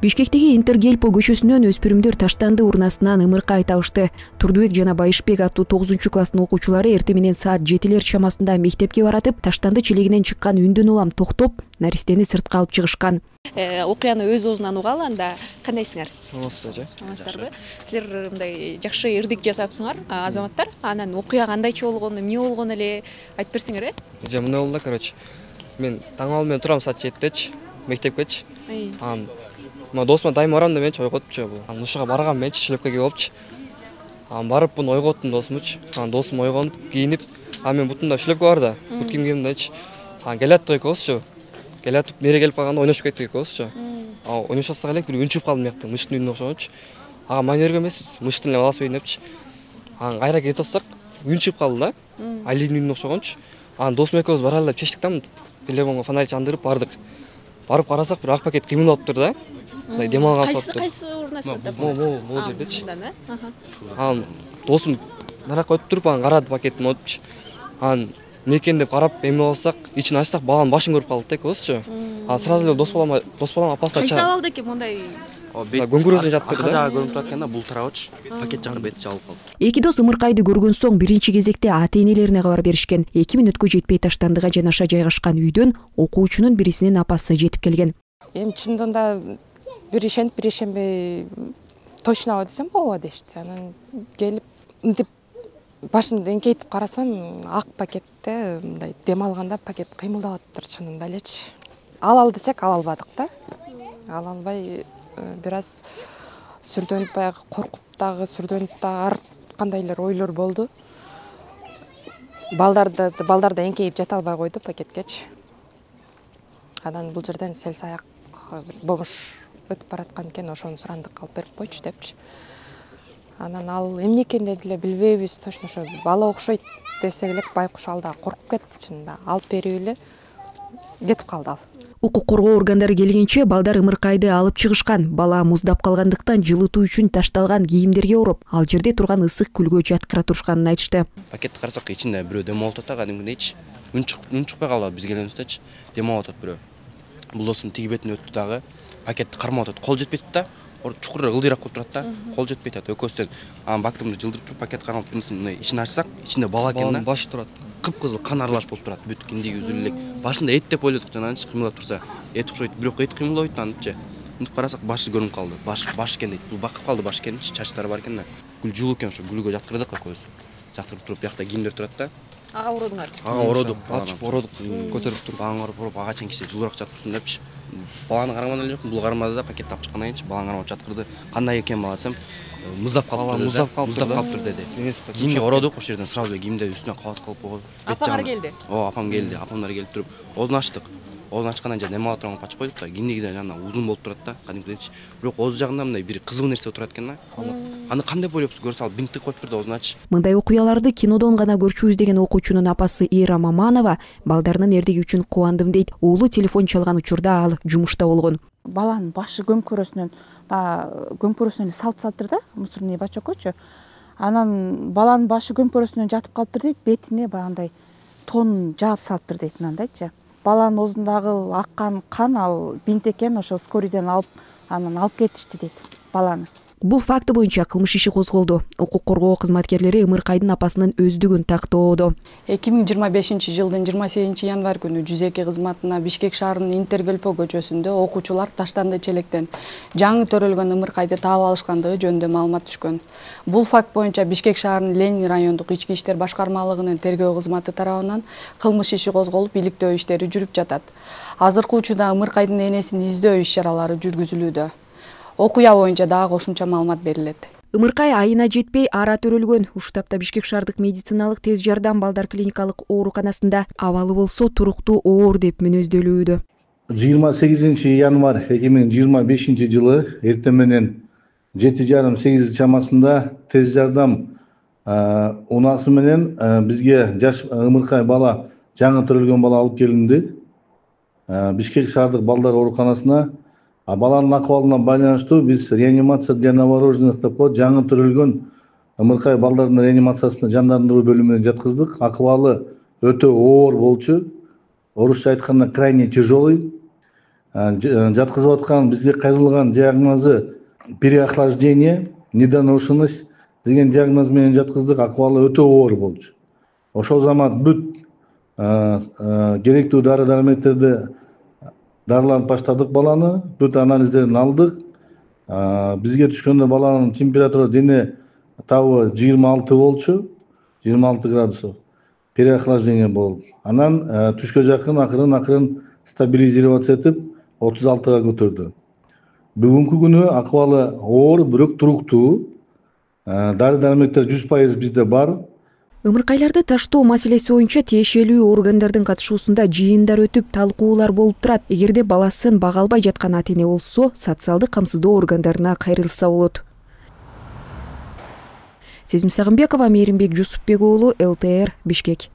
Бишкектеги Интергельпо көчөсүнөн өспүрүмдөр таштанды урнасынан ымыркай табышты. Турдубек жана Байышбек аттуу 9-класстын окуучулары эртең менен саат 7 чамасында мектепке баратып, таштанды челегинен чыккан үндөн улам токтоп, наристени сыртка алып чыгышкан. Окуяны өз оозунан угалы, анда кандайсыңар? Саламатсызбы? Саламатсыздарбы? Силер мындай жакшы ырдык жасапсыңар, азаматтар. Анан окуя кандайча болгону, эмне болгону эле айтып берсеңер, Же мындай болду, короче. Мен таң алып менен турам саат 7-течи, мектепкечи. Анан мына досума дайым барам деменчи ойготупчу бул. Анан ушуга барган менчи шлепкеге болупчу. Анан барып буну ойготтум досумучу. Анан досум ойгонуп, кийинип, мен бутунда шлепке бар да, бут кийимгем дечи. Анан келаттык экөөбүзчү. Келатып, мере келип калганда ойношуп кеттик экөөбүзчү. Ойношосак элек бир үн чыгып калды мыяктан, мыштын үнүнө окшогончу. Майнер эмеспиз, мыштын эле велосипедин депчи. Анан кайра кетип атсак, үн чыгып калды да. Алинин үнүнө окшогончу. Анан досум экөөбүз баралы деп чечтик да, телефонго фонарь чандырып бардык. Барып карасак, бир ак пакет кыймылдап тур да. Мындай дем алган сууптур. Кайсы урнаса? Могу жердечи. Анан досум наракка өтүп туруп, анан карады пакеттин отчу. Анан эмне экен деп карап, эме болсак, ичин ачсак, баланын башын көрүп калдык да экөөбүзчү. Анан сразу эле дос балам апасына Кайсы абалда экен мындай? Көңгүрөсүн жатып тур да. Жагы көрүнүп турат экен да, бул тарабычы. Пакет жакы бет жабылып калыптыр. Эки дос ымыркайды көргөн соң биринчи кезекте ата-энелерине кабар беришкен. 2 мүнөткө жетпей таштандыга жанаша жайгашкан үйдөн окуучунун бирисинин апасы жетип келген. Эми чындыгында да бир ишенип, бир ишенбей точно десем ооба дешти. Анан келип мынтип башымды эңкейтип карасам, ак пакетте мындай дем алганда пакет кыймылдап атыптыр чынында элечи. Алалы десек ала албадык да. Ала албай бир аз сүрдөнүп, баягы коркуп дагы, сүрдөнүп дагы ар кандайлар ойлор болду. Балдар да эңкейип жата албай койду пакеткечи. Анан бул жерден сел саяк бомуш өтүп бараткан экен, ошону сурандык алып берип койчу депчи. Анан ал эмне экен деди эле билбейбиз, точно ошо бала окшойт десек элек байкуш ал да коркуп кетти чынында. Алып берип эле кетип калды ал. Укук коргоо органдары келгенче балдар ымыркайды алып чыгышкан. Бала муздап калгандыктан жылытуу үчүн ташталган кийимдерге уруп, ал жерде турган ысык күлгө жаткыра турушканын айтышты. Пакетти карасак, ичинде бирөө дем алып атат да, кадимкидейчи. Үн чыкпай калды биз келгенибиздечи. Дем алып атат бирөө. Бул досум тиги бетине өттү дагы. Пакетти кармап атат. Кол жетпейт да. Чукур ылдыйраак болуп турат да. Кол жетпейт атат экөөсүнөн. Анан бактымды жылдырып туруп пакетти кармап, ичин ачсак, ичинде бала экен да. Башы турат. Кыпкызыл кан аралаш болуп турат. Бүт киндиги үзүлүп элек. Башында эт деп ойлодук, жанагынчы кыймылдап турса, эт окшойт, бирок эт кыймылдабайт анычы. Мынтип карасак, башы көрүнүп калды. Баш экен дейт. Бул бакып калды баш экен, чачтары бар экен да. Гүл жулуу экен, ошо гүлгө жаткырдык экөөбүз. Жаткырып туруп, биякта кийимдер турат да. Ага уродуңар. Ага ородук, ачып ородук, көтөрүп туруп. Баланы уруп, ага чейин киши жылуураак жатып турсун депчи. Баланы кармаган эле жокмун, бул кармады да, пакетти алып чыккандан кийинчи баланы кармап жаткырды. Кандай экен бала десем, муздап калыптыр деди. Кийимге ородук, ошол жерден сразу эле кийимди үстүнө кабат кылып койгон. Апаңар келди. Апам келди, апамдар келип туруп, оозун ачтык. Оозун ачкандан кийин нема турганын ачып койдук да, киндигиде жана узун болуп турат да, кадимкидейчи. Бирок ооз жагында мындай бир кызыл нерсе турат экен да. Аны кандай ойлопсуз, көрсө ал бинтти коюп берди оозун ачы. Мындай окуяларды кинодон гана көрчүбүз деген окуучунун апасы Ира Маманова балдарынын эрдиги үчүн кубандым дейт. Уулу телефон чалган учурда ал жумушта болгон. Баланын башы көмкөрөсүнөн эле салыптыр да, мусорный бачоккочу. Анан баланын башы көмкөрөсүнөн жатып калыптыр дейт, бетине баягындай тонун жаап салыптыр дейт мындайчы. Баланын оозундагы аккан кан ал бинт экен, ошо скорыйден алып, анан алып кетишти дейт баланы. Бул факты боюнча кылмыш иши козголду. Укук коргоо кызматкерлери ымыркайдын апасынын өздүгүн тактоодо. 2025-жылдын 28-январь күнү 102 кызматына Бишкек шаарынын Интергельпо көчөсүндө окуучулар таштанды челектен жаңы төрөлгөн ымыркайды таап алышкандыгы жөнүндө маалымат түшкөн. Бул факт боюнча Бишкек шаарынын Ленин райондук ички иштер башкармалыгынын тергөө кызматы тарабынан кылмыш иши козголуп, иликтөө иштери жүрүп жатат. Азыркы учурда ымыркайдын энесин издөө иш-чаралары жүргүзүлүүдө. Окуя боюнча дагы кошумча маалымат берилет. Ымыркай айына жетпей ара төрөлгөн. Ушул тапта Бишкек шаардык медициналык тез жардам балдар клиникалык ооруканасында абалы болсо туруктуу оор деп мүнөздөлүүдө. 28 январь 2025 жылы эртең менен 7:30-8 чамасында тез жардам унасы менен бизге жаш ымыркай бала, жаңы төрөлгөн бала алып келинди. Бишкек шаардык балдар ооруканасына баланын акыбалына байланыштуу биз реанимация для новорожденных деп коет, жаңы төрөлгөн ымыркай балдардын реанимациясына жандандыруу бөлүмүнө жаткыздык. Акыбалы өтө оор болчу. Орусча айтканда крайне тяжелый. жаткызып аткан бизге кайрылган диагнозу переохлаждение, недоношенность деген диагноз менен жаткыздык. Акыбалы өтө оор болчу. Ошол замат бүт керектүү дары дармектерди дарыланып баштадык баланы, бүт анализдерин алдык. Бизге түшкөндө баланын температура дене табы 26 болчу, 26 градусов. Переохлаждение болуп. Анан түшкө жакын акырын стабилизироваться этип 36-га көтөрдү. Бүгүнкү күнү акыбалы оор, бирок туруктуу. Дары дармектер 100% бизде бар. Ымыркайларды таштоо маселеси боюнча тиешелүү органдардын катышуусунда жыйындар өтүп, талкуулар болуп турат. Эгерде баласын бага албай жаткан ата эне болсо, социалдык камсыздоо органдарына кайрылса болот. Сезим Сагынбекова, Мээримбек Жусупбек уулу, ЛТР, Бишкек.